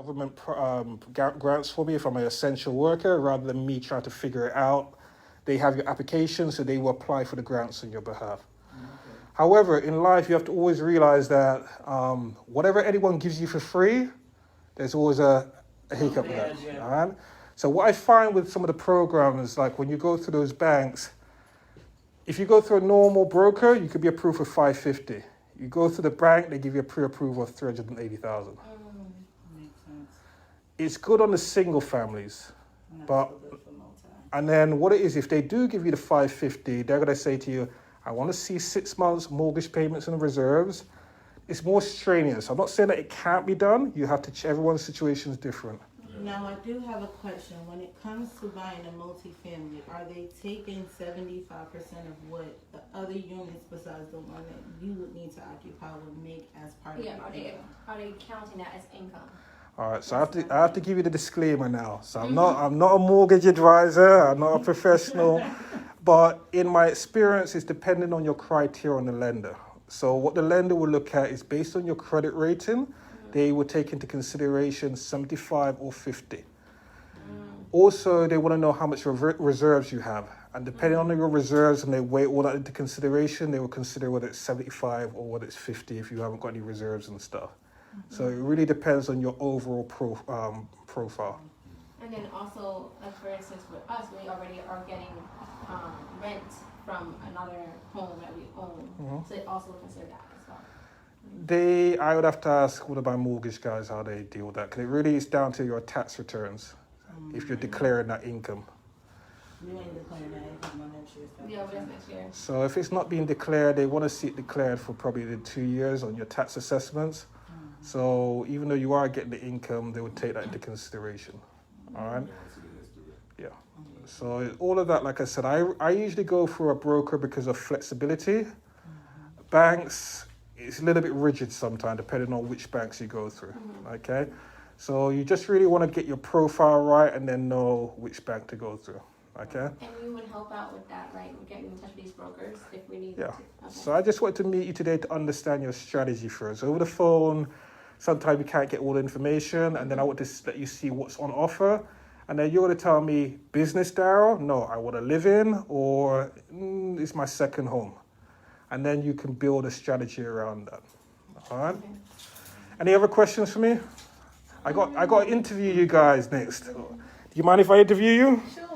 government grants for me if I'm an essential worker, rather than me trying to figure it out. They have your application, so they will apply for the grants on your behalf. Okay. However, in life, you have to always realize that whatever anyone gives you for free, there's always a hiccup with that. Yeah. All right? So what I find with some of the programs, like when you go through those banks, if you go through a normal broker, you could be approved for $550. You go through the bank, they give you a pre-approval of $380,000. Makes sense. It's good on the single families, and then what it is, if they do give you the $550, they're going to say to you, I want to see 6 months mortgage payments and reserves. It's more strenuous. I'm not saying that it can't be done. You have to, everyone's situation is different. Now, I do have a question. When it comes to buying a multifamily, are they taking 75% of what the other units besides the one that you would need to occupy would make as part of your income? Are they counting that as income? All right, so I have to give you the disclaimer now. So I'm not a mortgage advisor. I'm not a professional, but in my experience, it's depending on your criteria on the lender. So what the lender will look at is based on your credit rating. They will take into consideration 75 or 50. Also, they want to know how much reserves you have. And depending on your reserves and they weigh all that into consideration, they will consider whether it's 75 or whether it's 50 if you haven't got any reserves and stuff. So it really depends on your overall profile. And then also, like for instance, with us, we already are getting rent from another home that we own. Mm-hmm. So it also consider that as well. I would have to ask one of my mortgage guys how they deal with that, because it really is down to your tax returns if you're declaring that income. You ain't declaring that income on next year's tax. Yeah, but that's next year. So if it's not being declared, they want to see it declared for probably the 2 years on your tax assessments. So even though you are getting the income, they would take that into consideration. All right? Yeah. So all of that, like I said, I usually go for a broker because of flexibility. Banks, it's a little bit rigid sometimes, depending on which banks you go through. Okay? So you just really want to get your profile right and then know which bank to go through. Okay? And we would help out with that, right? We're getting in touch with these brokers if we need to. Okay. So I just wanted to meet you today to understand your strategy first. Over the phone, sometimes you can't get all the information, and then I want to let you see what's on offer. And then you're going to tell me, business, Darrell? No, I want to live in, or it's my second home. And then you can build a strategy around that. All right? Okay. Any other questions for me? I got to interview you guys next. Do you mind if I interview you? Sure.